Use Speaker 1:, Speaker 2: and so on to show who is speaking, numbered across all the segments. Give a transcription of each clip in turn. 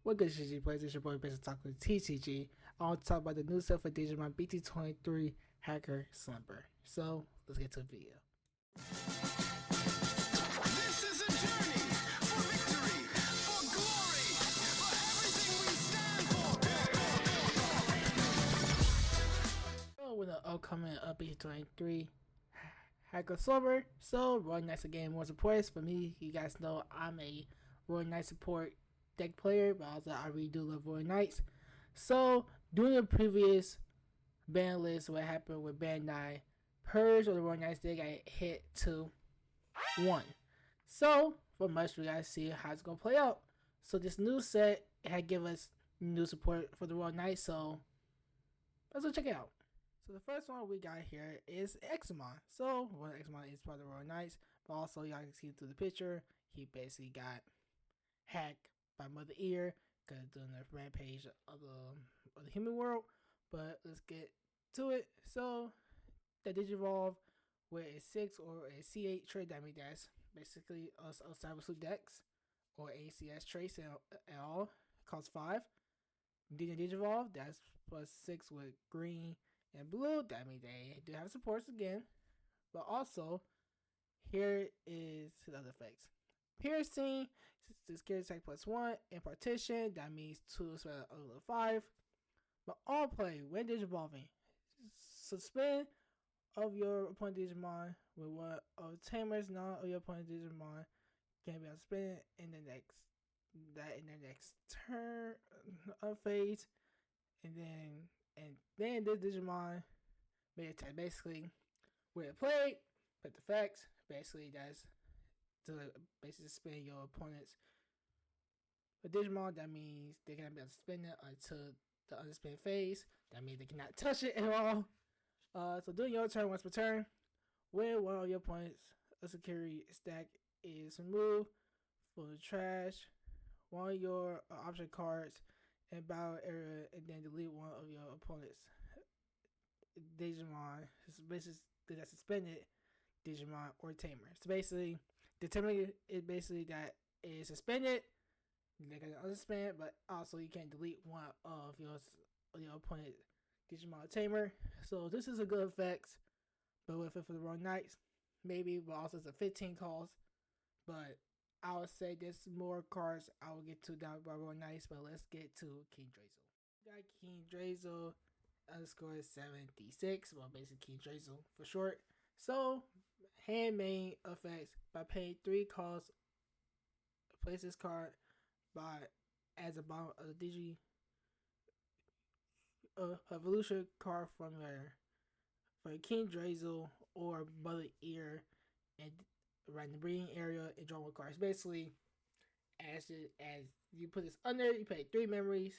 Speaker 1: What good GG plays? It's your boy Best Talk with TCG. I want to talk about the new stuff for Digimon BT23 Hacker Slumber. So let's get to the video.
Speaker 2: This is a journey for victory, for glory, for everything we stand for.
Speaker 1: So with the upcoming BT23 Hacker Slumber, so Royal Knights again more supports. For me, you guys know I'm a Royal Knight support deck player, but also I really do love Royal Knights. So during the previous ban list, what happened with Bandai, Purge or the Royal Knights deck got hit to 1. So for much we gotta see how it's gonna play out. So this new set had give us new support for the Royal Knights, so let's go check it out. So the first one we got here is Examon. So one Examon is part of the Royal Knights, but also y'all can see through the picture, he basically got hacked by Mother Ear, cause doing the rampage of the human world. But let's get to it. So the Digivolve with a 6 or a C8 trade, that means that's basically a Cyber Dex or ACS trace at all. It costs 5. Digivolve, that's plus 6 with green and blue. That means they do have supports again. But also, here is the other effects. Piercing, security attack plus 1, and partition, that means 2 spread over 5. But all play when Digivolving, suspend of your opponent Digimon with one of Tamers, none of your opponent Digimon can be unsuspended in the next turn phase, and then this Digimon may attack basically with a plate, put the effects, basically that's to basically suspend your opponent's Digimon. That means they cannot be unsuspended until the unsuspended phase. That means they cannot touch it at all. So during your turn, once per turn, when one of your opponent's security stack is removed from the trash, one of your option cards in battle area, and then delete one of your opponent's Digimon, that's suspended Digimon or Tamer. So basically, determining it basically that is suspended. They can unsuspend, but also you can delete one of your opponent Digimon Tamer. So this is a good effect, but with it for the Royal Knights, maybe, but also it's a 15 cost. But I would say there's more cards I will get to down by Royal Knights, but let's get to King Drazel. We got King Drazel underscore 76, well basically King Drazel for short. So handmade effects by paying 3 costs, place this card by as a bottom of the Digi evolution card from your for King Drazel or Mother Ear, and right in the breeding area and draw 1 cards. Basically, as you put this under, you pay 3 memories.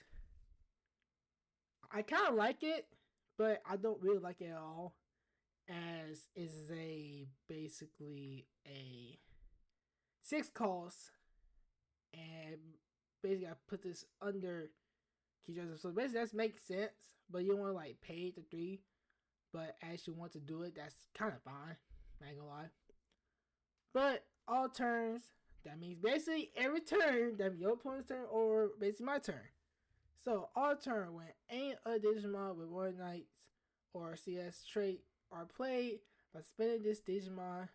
Speaker 1: I kind of like it, but I don't really like it at all, as is a basically a 6 cost, and basically I put this under King Drazel. So basically that makes sense, but you don't want to like pay the 3, but as you want to do it, that's kind of fine. Not gonna lie. But all turns, that means basically every turn, that means your opponent's turn or basically my turn. So all turn when any other Digimon with Royal Knights or CS trait are played by spending this Digimon,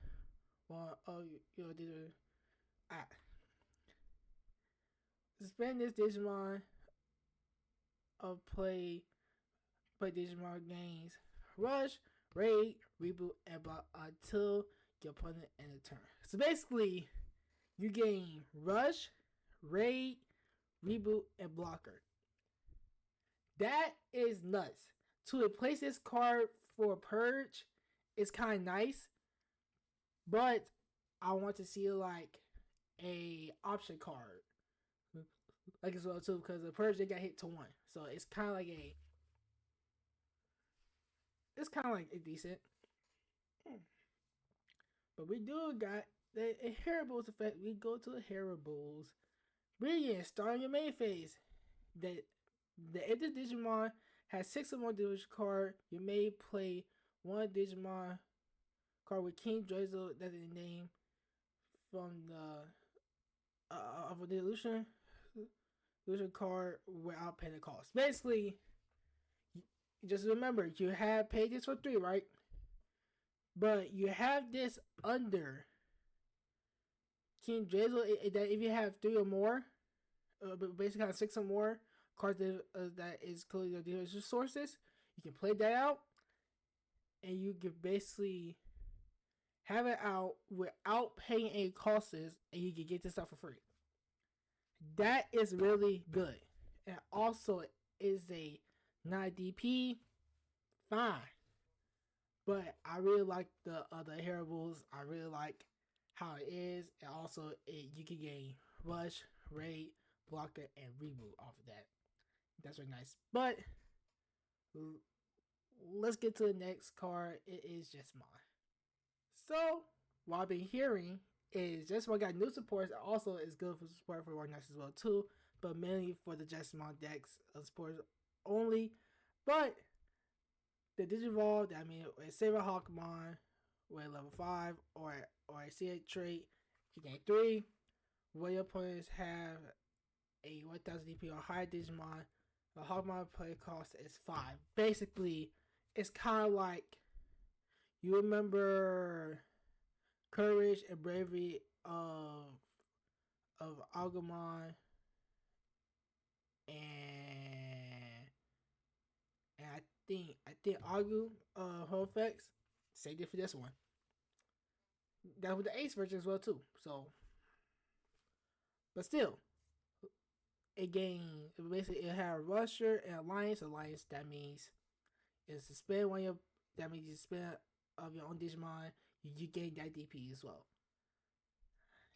Speaker 1: one of your Digimon. Suspend this Digimon of play Digimon gains rush, raid, reboot, and block until your opponent end the turn. So basically, you gain rush, raid, reboot, and blocker. That is nuts. To replace this card for purge is kind of nice, but I want to see like a option card like as well too, because the purge they got hit to 1, so it's kind of like a decent. But we do got the inheritables effect. We go to the inheritables. Brilliant, starting your main phase. The if the Digimon has 6 or more Digimon card, you may play 1 Digimon card with King Drazel, that's the name from the of a illusion. lose your card without paying the cost. Basically, just remember you have paid this for 3, right? But you have this under King Drizzle that if you have 3 or more, basically kind of 6 or more cards that is clearly your dealer's resources, you can play that out, and you can basically have it out without paying any costs, and you can get this stuff for free. That is really good. And also is a 9 DP, fine. But I really like the other hearables. I really like how it is. And also you can gain rush, raid, blocker, and reboot off of that. That's really nice. But let's get to the next card. It is just mine. So what I've been hearing is just what got new supports. Also is good for support for War Knights as well too, but mainly for the Jessamon decks supports only. But the Digivolve, I mean, a Saber Hawkmon with level 5 or a CA trait, you gain 3. Where your opponents have a 1000 DP or higher Digimon, the Hawkmon play cost is 5. Basically, it's kind of like you remember Courage and Bravery of Agumon and I think Agu her effects. Same thing for this one. That was the Ace version as well too. So, but still, it gained basically it had a Rusher and Alliance. Alliance that means it's to spend one your that means you spend of your own Digimon, you gain that DP as well.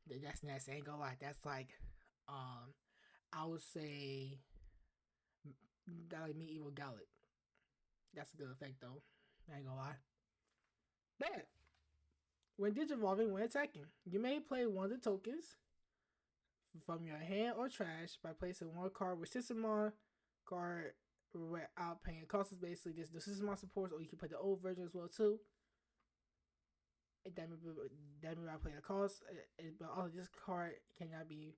Speaker 1: That's nice. I ain't gonna lie. That's like, I would say that like medieval Gallic. That's a good effect though. I ain't gonna lie. But when digivolving, when attacking, you may play one of the tokens from your hand or trash by placing one card with Systemon card without paying costs. Is basically just the Systemon supports, or you can play the old version as well too. That means I play the cost, but also this card cannot be,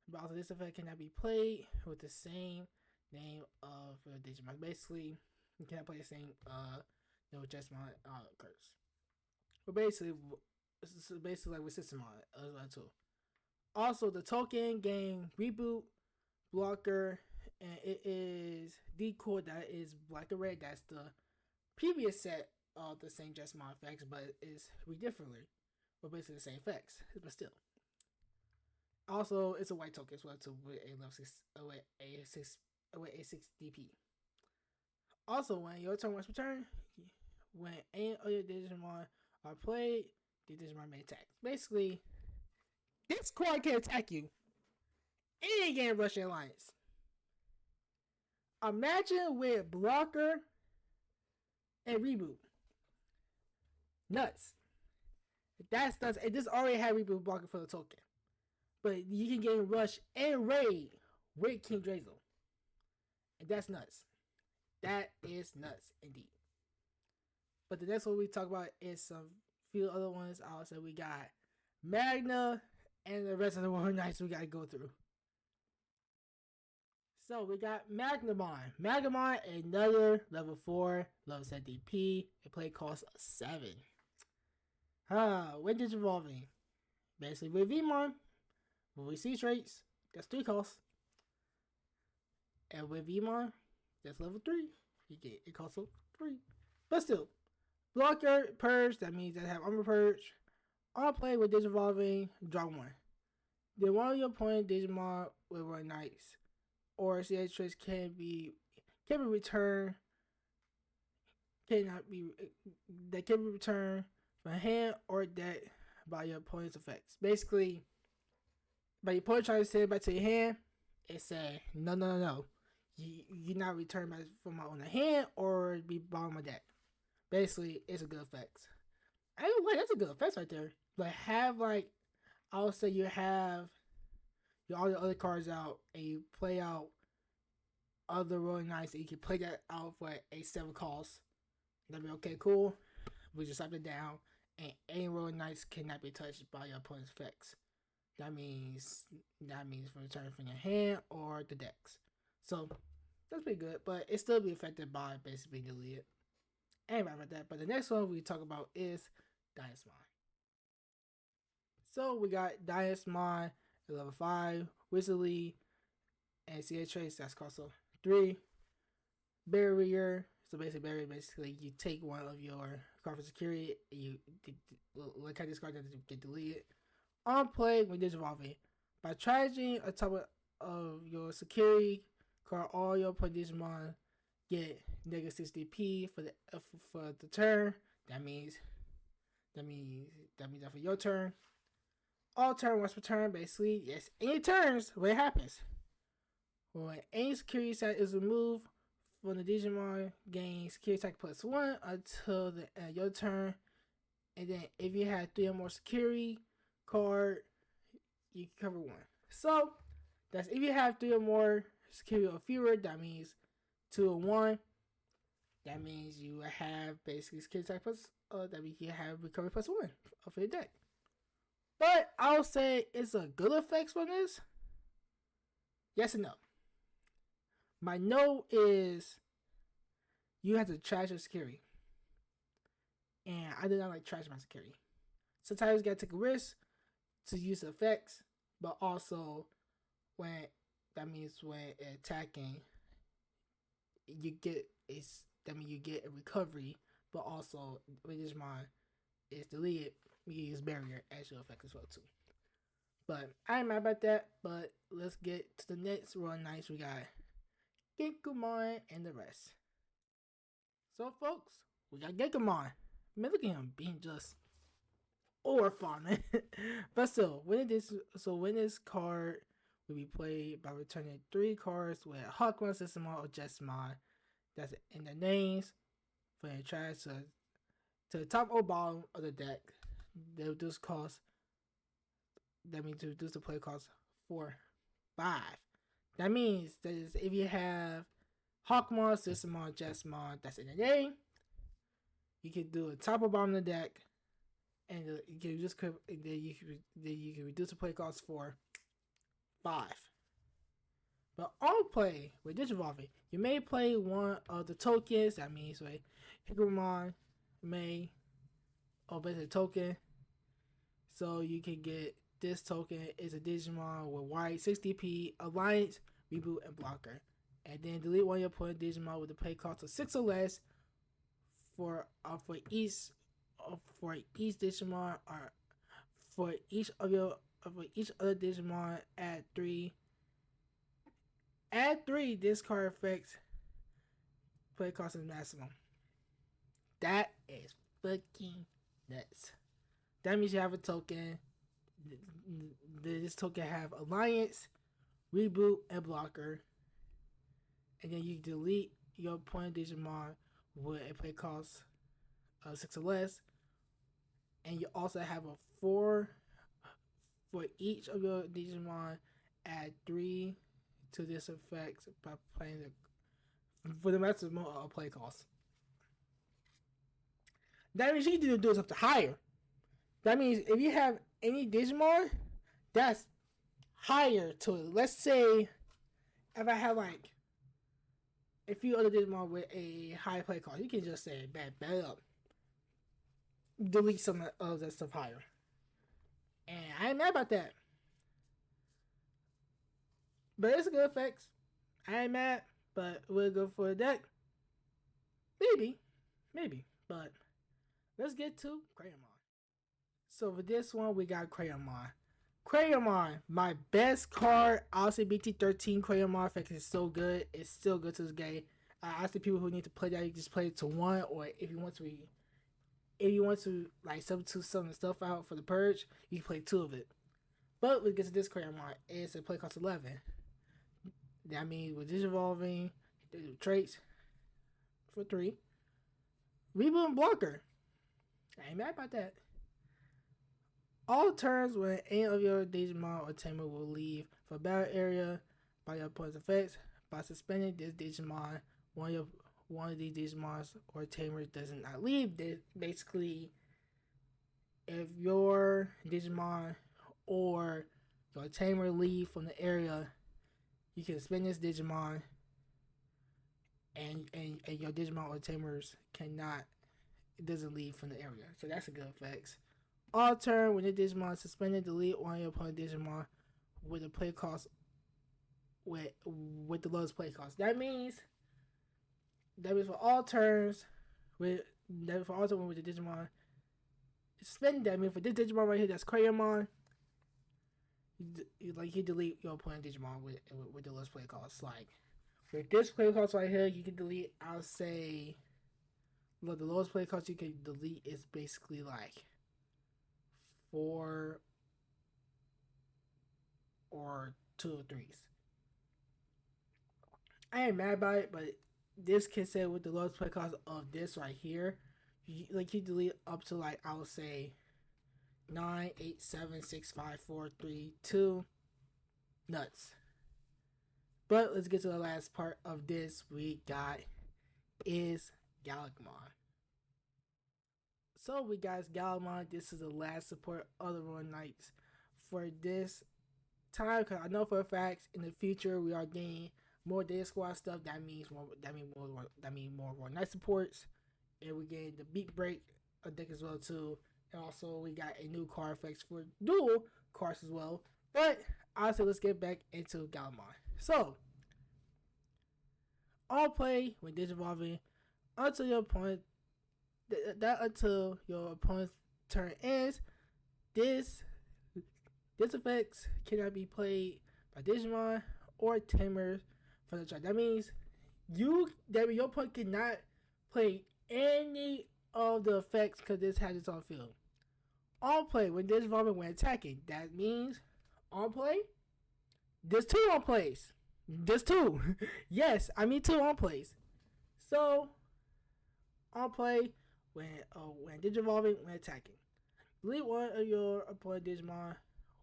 Speaker 1: but also this effect cannot be played with the same name of Digimon. Basically, you cannot play the same Jessamon cards. But basically like with Systemon as well too. Also, the token game reboot blocker, and it is decoy that is black and red. That's the previous set of the same Jessamon effects, but it's read differently. But basically the same effects, but still. Also, it's a white token as well too with a level 6 with a 6 DP. Also, when your turn was returned, when any of your Digimon are played, the Digimon may attack. Basically, this card can attack you. Any game Russian Alliance. Imagine with blocker and reboot. Nuts. That's nuts. And this already had reboot blocker for the token. But you can get rush and raid with King Drizzle. And that's nuts. That is nuts indeed. But the next one we talk about is some few other ones. Also, we got Magna and the rest of the War Knights we gotta go through. So we got Magnamon. Magnamon, another level 4, level 7 DP. It play cost 7. When digivolving? Basically with Vmon, when we see traits, that's 3 costs. And with Vmon, that's level 3. You get it costs 3. But still, blocker, purge, that means that have armor purge. All play with digivolving, draw 1. Then one of your opponent Digimon with War Knights or CH traits can be returned. Can be returned from hand or deck by your opponent's effects. Basically, by your opponent trying to send it back to your hand, it say no. You not return back from my own hand or be bottom of deck. Basically, it's a good effect. I don't like that's a good effect right there. Like have like I would say you have all the other cards out and you play out other really nice and you can play that out for a 7 cost. That'd be okay, cool. We just slap it down and any really nice cannot be touched by your opponent's effects. That means for return from your hand or the decks. So that's pretty good, but it still be affected by basically deleted. Ain't right about that. But the next one we talk about is Digimon. So we got Digimon at level 5, Wizard League, and CA Trace, that's also 3. Barrier, so basically you take one of your card for security, and you like how this card doesn't get deleted. On play when Digivolving. By charging a top of your security card, all your play Digimon get negative 60 DP for the turn. That means that for your turn. All turn once per turn, basically. Yes, any turns, what happens? When any security set is removed from the Digimon, gain security attack +1 until the end of your turn. And then if you have 3 or more security card, you can cover 1. So that's if you have 3 or more security or fewer, that means 2 or 1. That means you have basically security attack that means you have recovery +1 of your deck. But I'll say it's a good effect for this. Yes and no. My no is you have to trash your security. And I do not like trash my security. Sometimes you gotta take a risk to use the effects, but also when attacking, you get you get a recovery, but also when Digimon is deleted, you use barrier as your effect as well too. But I ain't mad about that. But let's get to the next Royal Knights. We got Genkumon and the rest. So folks, we got Genkumon. Man, look at him being just overfarming. But still, when this card will be played by returning 3 cards with Hawkmon, Systemon, or Jetsmon. That's in the names for your trash to the top or bottom of the deck. They reduce cost. That means to reduce the play cost for 5. That means that is if you have Hawkmon, Systemon, Jetsmon, that's in the name, you can do a top or bottom of the deck, and you can reduce the play cost for 5. But on play with Digivolving, you may play one of the tokens. That means like Higurumon may open the token, so you can get this token is a Digimon with white 60p Alliance, Reboot, and Blocker, and then delete one of your opponent Digimon with a play cost of 6 or less for each Digimon, or for each other Digimon. Add 3. This card affects play cost is maximum. That is fucking nuts. That means you have a token. This token have Alliance, Reboot, and Blocker, and then you delete your opponent Digimon with a play cost of 6 or less, and you also have a 4 for each of your Digimon. Add 3 to this effect by playing for the maximum play cost. That means you need to do something higher. That means if you have any Digimon, that's higher to it. Let's say if I have like a few other Digimon with a high play cost, you can just say bad up. Delete some of that stuff higher. And I ain't mad about that. But it's a good effects. I ain't mad, but will it go for a deck? Maybe. But let's get to Crayonmon. So for this one, we got Crayonmon. Crayonmon, my best card. Honestly, BT13 Crayonmon effect is so good. It's still good to this game. I see people who need to play that, you just play it to 1, or if you want to like substitute some of the stuff out for the purge, you can play 2 of it. But when it gets to this Crayonmon, it's a play cost 11. That means with Digivolving, traits for 3. Reboot and Blocker. I ain't mad about that. All turns when any of your Digimon or Tamer will leave for battle area by your opponent's effects. By suspending this Digimon, one of these Digimons or Tamers does not leave. Basically, if your Digimon or your tamer leave from the area, you can spin this Digimon, and your Digimon or tamers cannot, it doesn't leave from the area. So that's a good effect. All turn, when the Digimon is suspended, delete one of your opponent Digimon with a play cost with the lowest play cost. That means for all turns with the Digimon suspended. That means for this Digimon right here, that's Crayomon. You delete your opponent Digimon with the lowest play cost. Like with this play cost right here, you can delete. I'll say, look, the lowest play cost you can delete is basically like 4 or 2 or 3s. I ain't mad about it, but this can say with the lowest play cost of this right here, you delete up to like, I would say 9, 8, 7, 6, 5, 4, 3, 2. Nuts. But let's get to the last part of this we got is Galacmon. So we got Galacmon. This is the last support of the Royal Knights for this time, because I know for a fact in the future we are getting more Data Squad stuff. That means more Royal Knight supports, and we're getting the Beat Break deck as well too. And also we got a new card effects for dual cards as well. But honestly, let's get back into Galacmon. So all play when digivolving until your opponent until your opponent's turn ends. This effects cannot be played by Digimon or Tamers from the chart. That means your opponent cannot play any of the effects because this has its own field. On play when Digivolving when attacking. That means on play, there's 2 on plays. There's 2. Yes, I mean 2 on plays. So on play when Digivolving when attacking. Delete one of your opponent Digimon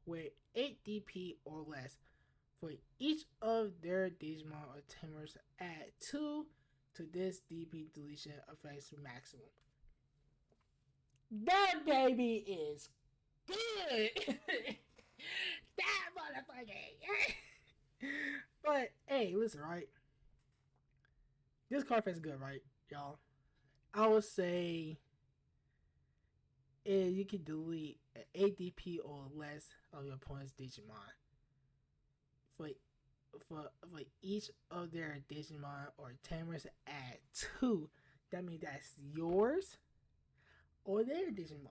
Speaker 1: with 8 DP or less. For each of their Digimon or Tamers, add 2 to this DP deletion effects maximum. That baby is good. That motherfucker. But hey, listen, right? This card effect's good, right, y'all? I would say you can delete 8 DP or less of your opponent's Digimon for each of their Digimon or Tamers, add 2. That means that's yours or their Digimon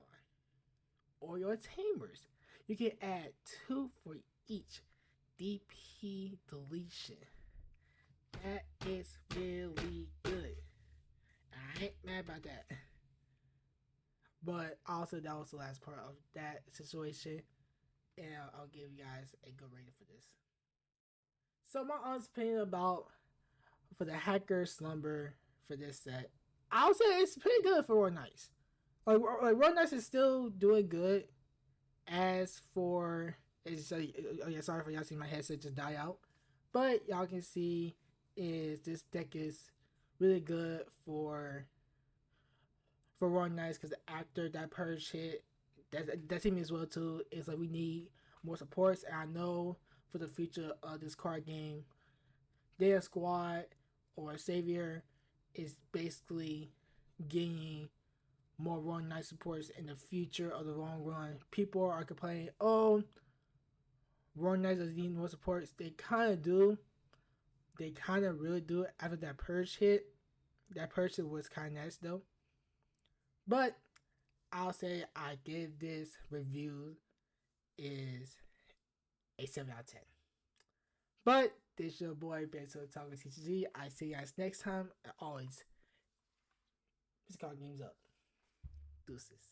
Speaker 1: or your Tamers. You can add 2 for each DP deletion. That is really good. I ain't mad about that. But also, that was the last part of that situation, and I'll give you guys a good rating for this. So my honest opinion for the Hacker Slumber for this set, I'll say it's pretty good for Royal Knights. Like Royal Knights is still doing good. As for, sorry for y'all seeing my headset just die out, but y'all can see is this deck is really good for Royal Knights, because after that purge hit, that team as well too. It's like we need more supports, and I know for the future of this card game, their squad or Savior is basically getting more Royal Knight supports in the future of the long run. People are complaining, oh, Royal Knights doesn't need more supports. They kind of do. They kind of really do after that purge hit. That purge hit was kind of nice though. But I'll say I give this review is a 7 out of 10. But this your boy Benzo talking CGG. I see you guys next time. And always, this card game's up. Deuces.